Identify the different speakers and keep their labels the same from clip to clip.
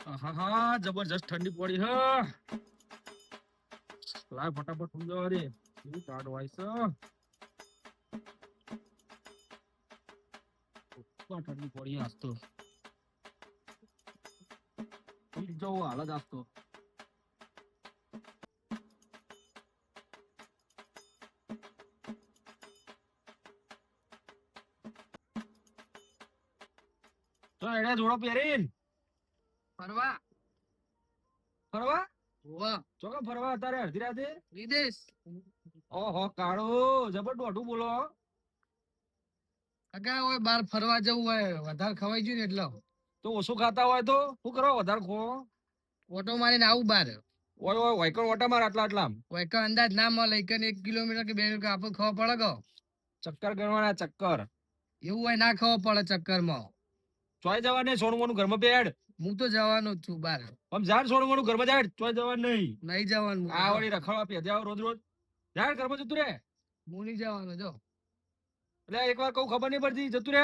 Speaker 1: હા હા જબરજસ્ત ઠંડી પડી હ લાય ફટાફટ સમજાવવા દે કેવી ટાઢ હોય છે ઠંડી પડી આજ તો જવું હાલ જ આજ તો તો એને જોડો પહેરીન
Speaker 2: ફરવા
Speaker 1: ફરવા
Speaker 2: વાહ
Speaker 1: ચોકા ફરવા અત્યારે અડધી રાતે
Speaker 2: વિદેશ
Speaker 1: ઓહો કાળો જબર દોઢું બોલો
Speaker 2: કાકા હોય બાર ફરવા જવું હોય વધારે ખવાઈ ગયું ને એટલે
Speaker 1: તો ઓછું ખાતા હોય તો શું કરવા વધારે ખો
Speaker 2: ઓટો મારીને આવું બાર
Speaker 1: ઓય ઓય વાયકર ઓટા માર આટલા આટલા
Speaker 2: હોય કે અંદાજ ના મળે કે 1 કિલોમીટર કે 2 કિલોમીટર આપણે ખબર પડે કે
Speaker 1: ચક્કર ગણવાના ચક્કર
Speaker 2: એવું હોય ના ખબર પડે ચક્કરમાં
Speaker 1: ચોય જવા નહીં સોનું મોનું ઘરમાં બેડ
Speaker 2: હું તો જવાનો જ છું બાર
Speaker 1: આમ જાણ સોનું મોનું ઘરમાં જાય ચોય જવા નહીં
Speaker 2: નહીં જવાનું
Speaker 1: આ વળી રખડવા પે જાવ રોજ રોજ જાય ઘરમાં જતું રે
Speaker 2: હું નહીં જવાનો જો
Speaker 1: એટલે એકવાર કહું ખબર નહીં પડતી જતું રે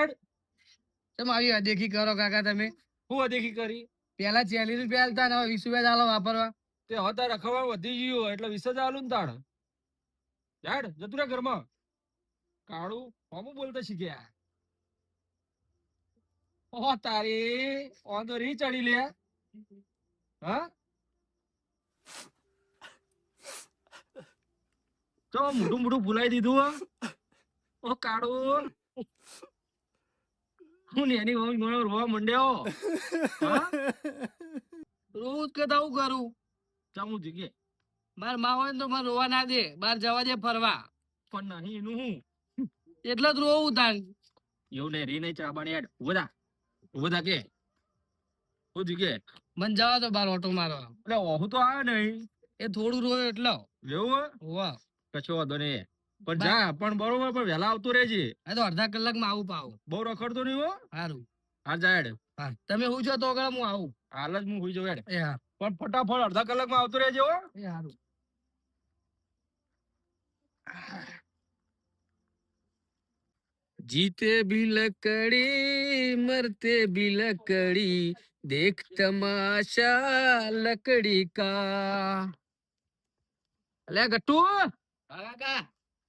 Speaker 2: તમે આવી અદેખી કરો કાકા તમે
Speaker 1: હું અદેખી કરી
Speaker 2: પેલા 40 રૂપિયા આલતા ને હવે 20 રૂપિયા ચાલો વાપરવા
Speaker 1: તે હતા રખડવા વધી ગયું એટલે 20 જ આલું ને તાણ યાર જતું રે ઘરમાં કાળું હમું બોલતા શીખ્યા ઓ તારી ઓન તો રી ચડી લે હા તો મોઢું મોઢું ભૂલાઈ દીધું ઓ કાળું હું ને એની મને રોવા મંડ્યો હા
Speaker 2: રોજ કદા હું કરું
Speaker 1: ચામું જગ્યે
Speaker 2: માર માં હોય ને તો મને રોવા ના દે બહાર જવા દે ફરવા
Speaker 1: પણ નહીં એનું હું
Speaker 2: એટલે જ રોવું તાન
Speaker 1: એવું નહીં રી નહીં ચાબાની યાર ઉભા થા કે હું જગ્યે
Speaker 2: મને જવા દો બાર ઓટો મારવા
Speaker 1: એટલે ઓહું તો આવે નહીં
Speaker 2: એ થોડું રોય એટલે
Speaker 1: એવું
Speaker 2: વાહ
Speaker 1: કશો વાંધો નહીં પણ જા પણ બરોબર પણ વહેલા આવતો રહેજે
Speaker 2: આ તો અડધા કલાકમાં આવું પાવું
Speaker 1: બહુ રખડતો નહીં હો
Speaker 2: સારું
Speaker 1: હા જાય
Speaker 2: હા તમે હું છો તો આગળ હું આવું
Speaker 1: હાલ જ હું હોઈ જાઉં યાર
Speaker 2: એ હા
Speaker 1: પણ ફટાફટ અડધા કલાકમાં આવતો રહેજે હો
Speaker 2: એ સારું जीते भी लकड़ी मरते भी लकड़ी देख तमाशा लकड़ी का અલે ગટ્ટુ કાકા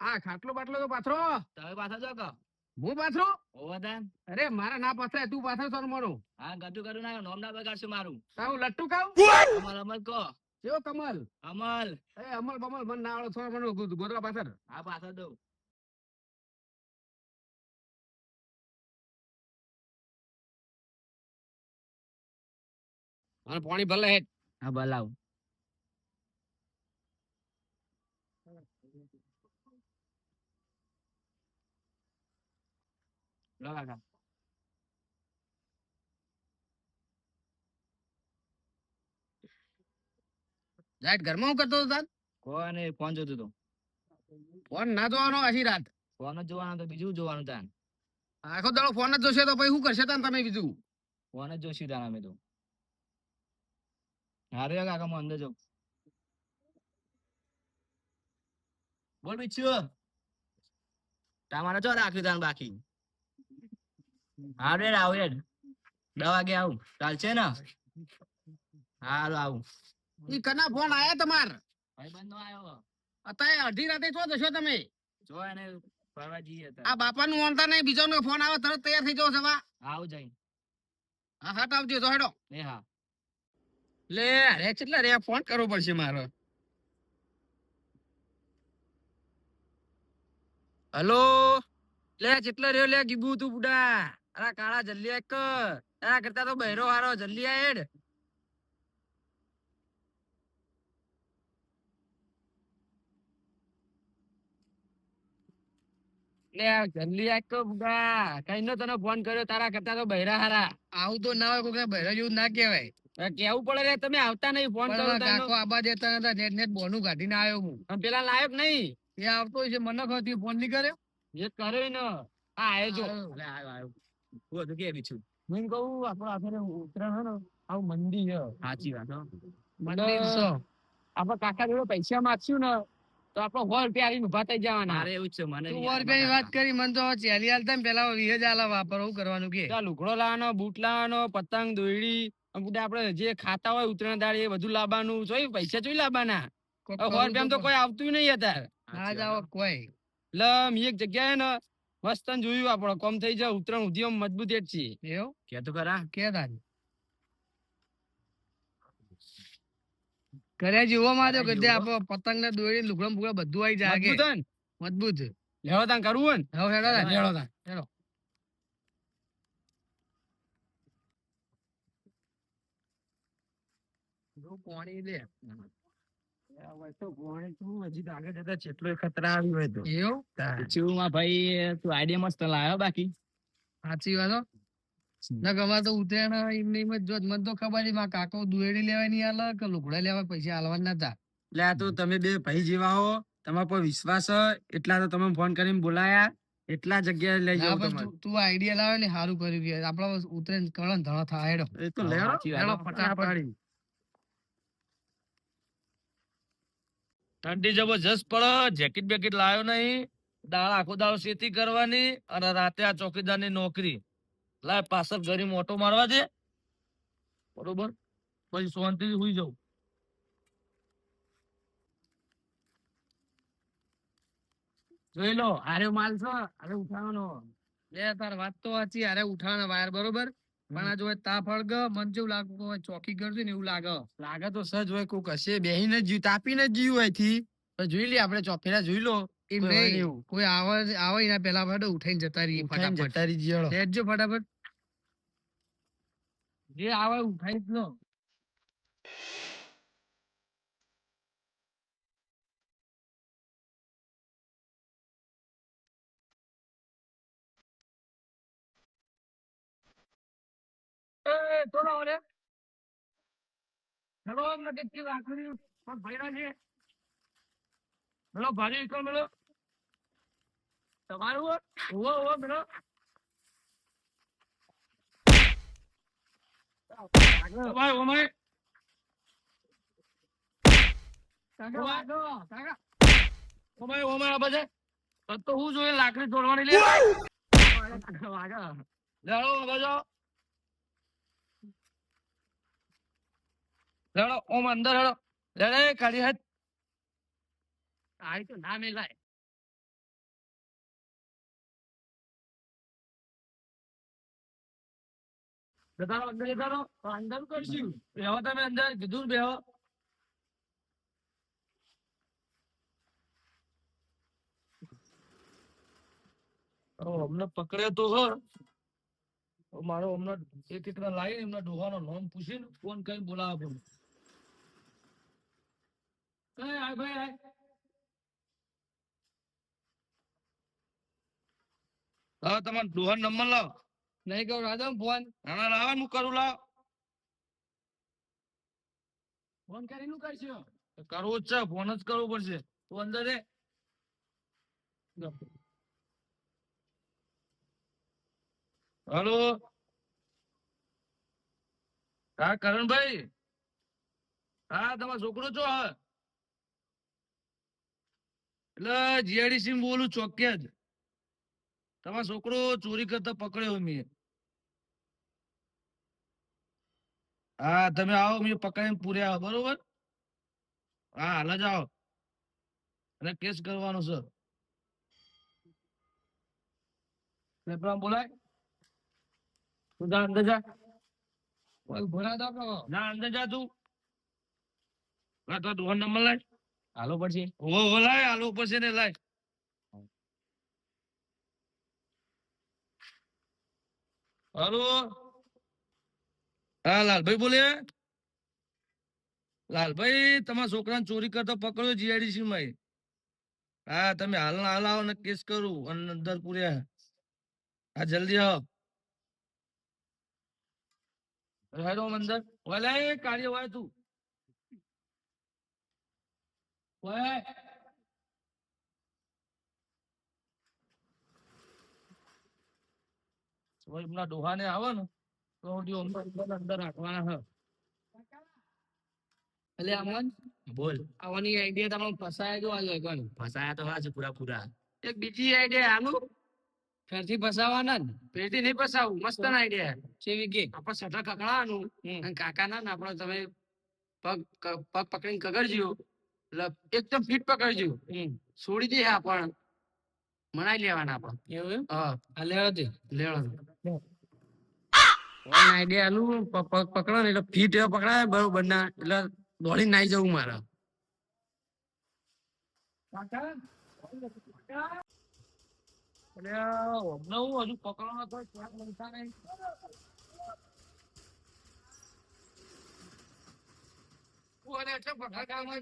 Speaker 2: આ ખાટલો બાટલો તો પાથરો તમે પાથરો છો કો હું પાથરો ઓવદાન અરે મારા ના પાથરે તું પાથરો સર મારો હા ગટ્ટુ કરું ના નામ ના બગાડશું મારું તારું લટ્ટુ કાવ કમલ અમલ કો કેવો કમલ અમલ એ અમલ બમલ મન ના આવડે થોડો મને ગોદરા પાથર હા પાથર દઉં અને પાણી ભલે હેડ હા ભલાવ લગા રાત ઘરમાં હું કરતો હતો તાર કોને ફોન જોતો તો ફોન ના જોવાનો આખી રાત ફોન જ જોવાનો તો બીજું જોવાનું તાન આખો દાડો ફોન જ જોશે તો પછી શું કરશે તાન તમે બીજું ફોન જ જોશી તાન અમે તો હારે કાકા હું અંદર જાઉં બોલ બીછું તમારે ચો રાખ્યું તાન બાકી હારે આવ હેડ 10 વાગે આવું ચાલશે ને હારું આવું ઈ કના ફોન આયા તમાર ભાઈબંધ નો આયો અત્યારે અડધી રાતે છો જશો તમે જો એને ફરવા જઈએ આ બાપાનું ઓનતા નહીં બીજો નો ફોન આવે તરત તૈયાર થઈ જાવ સવા આવ જઈ હા હા આવજો જો હેડો એ હા લે અરે કેટલા રે ફોન કરવો પડશે મારો હલો લે કેટલા રહ્યો લે ગીબુ તું બુડા અરે કાળા જલ્દી એક એના કરતા તો બહેરો હારો જલ્દી આ હેડ લે જલ્દી આક તો બુડા કઈનો તને ફોન કર્યો તારા કરતા તો બહેરા હારા આવું તો ના હોય કોઈ બહેરા જેવું ના કહેવાય કેવું પડે રે તમે આવતા નહીં ફોન કરો કાકો આબા દેતા નતા નેટ નેટ બોનું કાઢીને આવ્યો હું પેલા લાયક નહીં એ આવતો છે મને ખબર ફોન નહીં કર્યો એ કરે ને આ આયો જો લે આયો આયો હું હતું કે બીછું હું કહું આપણો આખરે ઉતરાણ હે ને આવું મંદિર છે સાચી વાત હો મંદિર છે આપણે કાકા જોડે પૈસા માંગશું ને તો આપણો 100 રૂપિયા આવીને ઉભા થઈ જવાના અરે એવું છે મને 100 રૂપિયાની વાત કરી મને તો ચેલી હાલતા ને પેલા 20 જ આલા વાપરવું કરવાનું કે લુગડો લાવવાનો બૂટ લાવવાનો પતંગ દોયડી બુડા આપડે જે ખાતા હોય ઉત્તરાયણ દાડે એ બધું લાવવાનું જોઈ પૈસા જોઈ લાવવાના. 100 રૂપિયા તો કોઈ આવતું નહીં અત્યારે. ના જાવ કોઈ. એટલે મેં એક જગ્યાએ ને મસ્ત જોયું આપડે કોમ થઈ જાય ઉત્તરાયણ ઉધી મજબૂત જ છે. એવું કે તો ખરા કે તારી કર્યા જીવો માં તો કદે આપો પતંગ ને દોરી લુગડમ ફુગડા બધું આવી જાય મજબૂત લેવો તાન કરવું ને હવે હેડો લેવો તાન હેડો જો પાણી લે તો પાણી તું હજી આગળ જતા જેટલો ખતરા આવ્યો હોય તો એવું ચીવમાં ભાઈ તું આઈડિયા મસ્ત લાવ્યો બાકી સાચી વાત ના ગવા તો ઉતરાયણ એમને એમ જ જો મને તો ખબર છે મારા કાકો દુએડી લેવા નહીં આલે કે લુગડા લેવા પૈસા આલવા નતા એટલે આ તો તમે બે ભાઈ જેવા હો તમારા પર વિશ્વાસ એટલા તો તમે ફોન કરીને બોલાયા એટલા જગ્યાએ લઈ જાવ તમે તું આઈડિયા લાવ્યો ને સારું કર્યું કે આપડા ઉતરાયણ કળન ધળો થાય હેડો એ તો લેડો ફટાફટ ઠંડી જબરજસ્ત પડે જેકેટ બેકેટ લાવ્યો નહીં દાળ આખો દાળ ખેતી કરવાની અને રાતે આ ચોકીદારની નોકરી લાય પાછળ ઘરે મોટો મારવા દે બરોબર પછી શાંતિથી સુઈ જાઉં જોઈ લો આરે માલ છો અરે ઉઠાવવાનો બે તાર વાત તો સાચી અરે ઉઠાવવાનો વાયર બરોબર પણ આ જો તા ફળગ મન જેવું લાગે ચોકી કરજો ને એવું લાગે તો સજ હોય કોક હશે બેહીને જીવ તાપીને જીવ હોયથી જોઈ લે આપણે ચોફેરા જોઈ લો એમ નહીં કોઈ આવે એના પેલા ફટો ઉઠાઈને જતા રહીએ ફટાફટ જતા રહી જીયો લેજો ફટાફટ જે આવે ઉઠાઈ જ લો થોડો ઓરે હેલો નકે કે આખરી પણ ભઈરા છે હેલો ભારી એકલ મેલો તમારું ઓ મેલો ભાઈ ઓમાય કાકા ઓમાય આ બજે તો હું જોઈએ લાકડી તોડવાની લે લેડો બજો લેડો ઓમ અંદર હેડો લેડે કાઢી હાથ આઈ તો ના મેલાય જતાનો અંદર જતાનો અંદર કરશું બેહો તમે અંદર કીધું બેહો અમને પકડ્યો તો મારો હમણાં એક એકલા લાવી એમના ડોહાનો નામ પૂછીને ફોન કરીને બોલાવવા પડે આય ભાઈ આય હા તમારે ડોહા નંબર લાવ નહીં કહું રાધા ફોન ના લાવ હું કરું લાવ ફોન કરીને કરશો કરવું જ છે ફોન જ કરવો પડશે તું અંદર રે હલો હા કરણભાઈ હા તમારો છોકરો છો હા એટલે જીઆઈડીસી બોલું ચોક્યા જ તમારો છોકરો ચોરી કરતા પકડ્યો મેં હા તમે આવો મેં પકડીને પૂર્યા બરોબર હા હાલ જ આવો અને કેસ કરવાનો છે બોલાય તું જા અંદર જા ભરા દો ના અંદર જા તું તો દોહન નંબર લાય હાલો પડશે ઓ લાય હાલો પડશે ને લાય હાલો હા લાલભાઈ બોલે લાલભાઈ તમારા છોકરાને ચોરી કરતા પકડ્યો જીઆઈડીસી માં હા તમે હાલ આવો ને કેસ કરું અને અંદર પૂર્યા હા જલ્દી આવો હેડો અંદર ઓલા કાર્ય હોય તું એમના ડોહા ને આવે ને તો અંદર રાખવાના હ એટલે અમન બોલ આવવાની આઈડિયા તમે ફસાયા જો આજે કોણ ફસાયા તો હા છે પૂરા એક બીજી આઈડિયા આનું ફેરથી ફસાવાના ને ફેરથી નહીં ફસાવું મસ્ત આઈડિયા ચેવી કે આપણે સટા કકડાવાનું અને કાકા ના આપણે તમે પગ પકડીને કગડજો એટલે એકદમ ફીટ પકડજો છોડી દે આપણ મનાઈ લેવાના આપણ એવું હા લેવા દે લેવા આઈડિયા આલું પગ પકડો ને એટલે ફીટ એવા પકડાય બરોબર ના એટલે દોડી નાઈ જવું મારે હજુ પકડવાનો તો ક્યાંક બનતા નહીં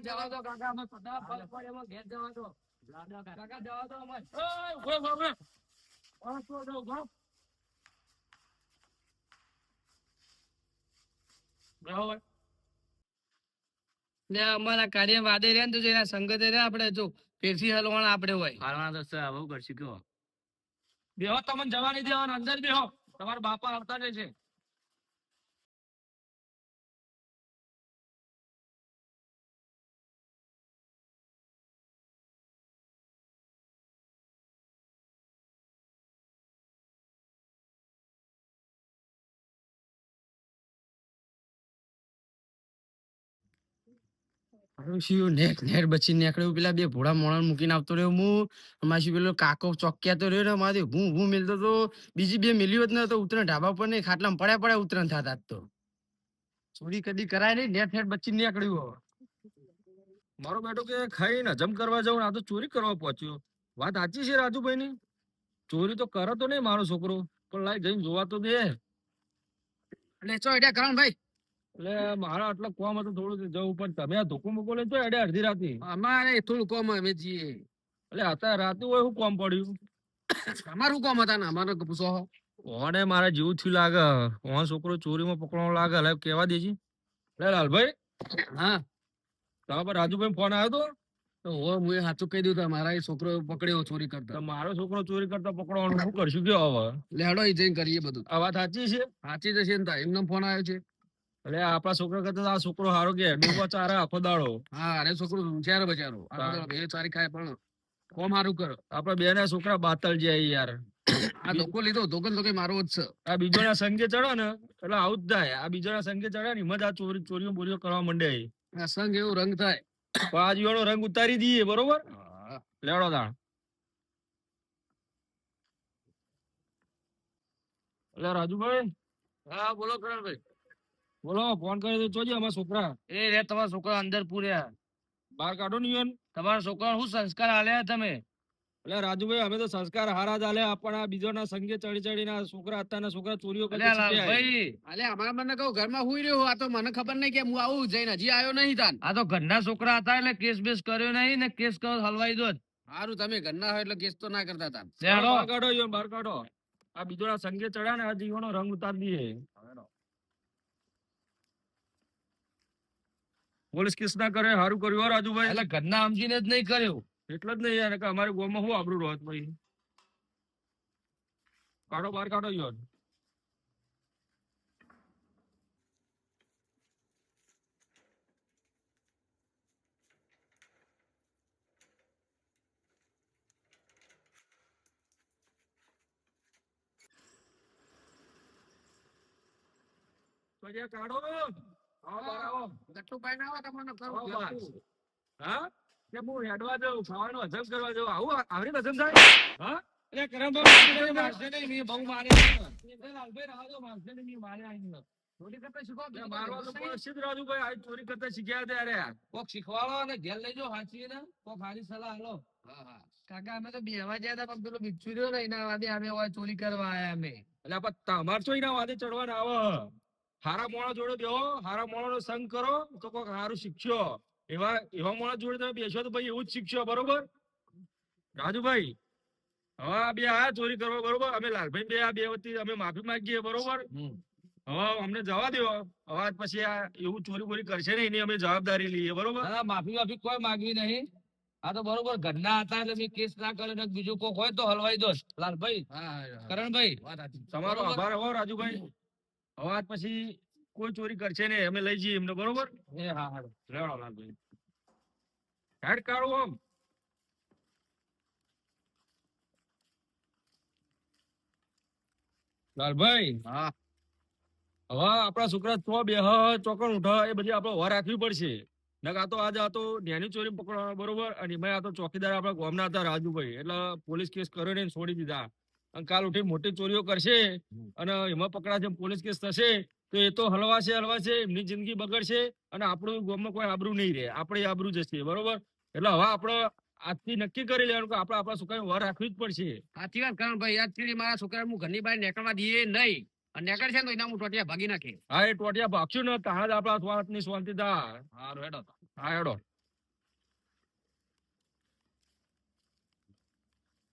Speaker 2: જવા દો કાકા અમે પકડ્યા ઘેર જવા દો કાકા જવા દો અમે અમારા કાર્ય વાદે રહ્યા ને તો એના સંગતે રહ્યા આપડે જો ફેરથી હલવાના આપડે હોય હાલવાના તો આવું કરશું કેવો બેહો તમને જવા નહીં દેવાનું અંદર બેહો તમારા બાપા આવતા જ છે નેટ બચી નીકળ્યું પેલા બે ભોળા મોણા મૂકીને આવતો રહ્યો હું અમારી પેલો કાકો ચોક્યાતો રહ્યો ને મારે હું મેલતો તો બીજી બે મેલ્યો જ ન તો ઉતરણ ઢાબા પર નહીં ખાટલામાં પડ્યા ઉતરણ થતા તો ચોરી કદી કરાય નહીં નેટ બચી નીકળ્યું
Speaker 1: મારો બેટો કે ખાઈને હજમ કરવા જાવ આ તો ચોરી કરવા પહોંચ્યો વાત સાચી છે રાજુભાઈ ની ચોરી તો કરે તો નહીં મારો છોકરો પણ લાઈ જઈને જોવા તો દે
Speaker 2: એટલે ચો એડા કરણ ભાઈ
Speaker 1: એટલે મારા આટલા કોમ હતું થોડું જવું પણ તમે આ ધોકું મૂકો લઈને તો એડે અડધી રાતે
Speaker 2: અમારે થોડું કોમ અમે જઈએ
Speaker 1: એટલે અત્યારે રાતે હોય શું કોમ પડ્યું
Speaker 2: અમારું કોમ હતા ને અમારે પૂછો
Speaker 1: ઓને મારા જેવું થયું લાગે ઓન છોકરો ચોરીમાં પકડવાનો લાગે એટલે કેવા દેજી એટલે લાલભાઈ
Speaker 2: હા
Speaker 1: તારા પર રાજુભાઈ ફોન આવ્યો
Speaker 2: તો હું સાચું કહી દઉં મારા છોકરો પકડ્યો ચોરી કરતા
Speaker 1: મારો છોકરો ચોરી કરતા પકડવાનું શું કરશું કયો હવે
Speaker 2: લેડો એ જઈને કરીએ બધું
Speaker 1: આ વાત સાચી છે
Speaker 2: સાચી જશે ને એમનો ફોન આવ્યો છે
Speaker 1: એટલે આપણા છોકરા કરતા આ છોકરો સારો કે ડૂબો ચારે આખો દાડો
Speaker 2: હા અરે છોકરો બચારો એ સારી ખાય પણ કોમ સારું કરો
Speaker 1: આપડા બે ના છોકરા બાતલ જાય યાર
Speaker 2: આ ધોકો લીધો ધોકો તો કઈ મારો જ છે
Speaker 1: આ બીજો ના સંગે ચડે ને એટલે આવું જ થાય આ બીજો ના સંગે ચડે ને એમાં જ આ ચોરીઓ બોરીઓ કરવા માંડે
Speaker 2: આ સંગ એવો રંગ થાય
Speaker 1: પણ આ જીવાનો રંગ ઉતારી દઈએ બરોબર લેવડો દાણ એટલે રાજુભાઈ
Speaker 2: હા બોલો કરણભાઈ
Speaker 1: બોલો ફોન કર્યો તો જોજે અમારા છોકરા
Speaker 2: એ રે તમારા છોકરા અંદર પૂર્યા
Speaker 1: બહાર કાઢો નહીં
Speaker 2: તમારા છોકરા શું સંસ્કાર આલ્યા તમે
Speaker 1: એટલે રાજુભાઈ અમે તો સંસ્કાર હારા જ આલ્યા પણ આ બીજો ના સંગે ચડી ચડીને છોકરા અત્યારના છોકરા ચોરીઓ કરે
Speaker 2: અમારા મને કહું ઘરમાં હુઈ રહ્યો આ તો મને ખબર નહીં કે હું આવું જઈને હજી આવ્યો નહીં તાન આ તો ઘરના છોકરા હતા એટલે કેસ બેસ કર્યો નહીં ને કેસ કરો હલવાઈ દો સારું તમે ઘરના હોય એટલે કેસ તો ના કરતા તા
Speaker 1: બહાર કાઢો બહાર કાઢો આ બીજો ના સંગે ચડ્યા ને આ જીવાનો રંગ ઉતારી દઈએ પોલીસ કેસ ના કરે સારું કર્યું રાજુભાઈ
Speaker 2: એટલે ઘરના સમજીને જ નહીં કર્યો
Speaker 1: એટલે જ નહીં યાર કે અમારે ગામમાં શું આબરૂ રહત ભાઈ કાઢો બહાર કાઢો યાર કાઢો
Speaker 2: ગટ્ટુ પાઈને આવો તમને
Speaker 1: હા કે હું હેડવા જાઉં ખાવાનું હજમ કરવા જાઉં આવું આવરી હજમ થાય હા એટલે કરમભાઈ મારશે નહીં મેં બહુ મારે લાલભાઈ રાહ દો મારશે નહીં મેં મારે આવીને ચોરી કરતા શીખો મારવા તો પડશે જ રાજુભાઈ આ ચોરી કરતા શીખ્યા ત્યારે કોક શીખવાડો અને ઘેર લઈ જાઓ હાચી ને કોક સારી સલાહ હાલો હા કાકા અમે તો બેહવા ગયા હતા પણ પેલો બિચ્છુ રહ્યો ને એના વાદે અમે ચોરી કરવા આયા અમે એટલે પણ તમારે તો એના વાદે ચડવાના આવે હારા મોણા જોડે બેહો હારા મોણા નો સંગ કરો તો કોક સારું શીખશો એવા મોણા જોડે તમે બેસો તો ભાઈ એવું જ શીખશો બરોબર રાજુભાઈ હવે આ બે આયા ચોરી કરવા બરોબર અમે લાલભાઈ બે આ બે વતી અમે માફી માંગીએ બરોબર હવે અમને જવા દો હવે પછી આ એવું ચોરી બોરી કરશે ને એની અમે જવાબદારી લઈએ બરોબર માફી કોઈ માંગવી નહીં આ તો બરોબર ઘરના હતા એટલે મેં કેસ ના કર્યો બીજું કોઈ હોય તો હલવાઈ દો લાલભાઈ કરણભાઈ તમારો આભાર હો રાજુભાઈ હવે પછી કોઈ ચોરી કરશે ને અમે લઈ જઈએ એમને બરોબર એ હા હા લેવડો લાલભાઈ હેડ કાઢો આમ લાલભાઈ
Speaker 2: હા
Speaker 1: હવે આપણા છોકરા ચોકણ ઉઠ એ બધી આપણે વાર રાખવી પડશે. નકર આ તો આજે આ તો નેની ચોરી પકડવાનો બરોબર, અને એમાં આ તો ચોકીદાર આપણા ગામના હતા રાજુભાઈ, એટલે પોલીસ કેસ કર્યો ને એને છોડી દીધા. અને કાલ ઉઠી મોટી ચોરીઓ કરશે અને એમાં પકડાશે, પોલીસ કેસ થશે તો એ તો હલવાશે, એમની જિંદગી બગડશે અને આપણું ગામમાં કોઈ આબરૂ નહીં રહે, આપણે આબરૂ જશે બરોબર. એટલે હવે આપણે આજથી નક્કી કરી લેવાનું કે આપણે આપણા છોકરાને વાર રાખવી જ પડશે.
Speaker 2: સાચી વાત કરણ ભાઈ, આજથી મારા છોકરા હું ઘરની બહાર નીકળવા દઈએ નહીં, અને નીકળશે ને તો એના હું ટોટિયા ભાગી નાખે.
Speaker 1: હા, એ ટોટિયા ભાગશું ને તારા જ આપણા વાતની શાંતિ થાય.
Speaker 2: હારું હેડો.
Speaker 1: હા હેડો.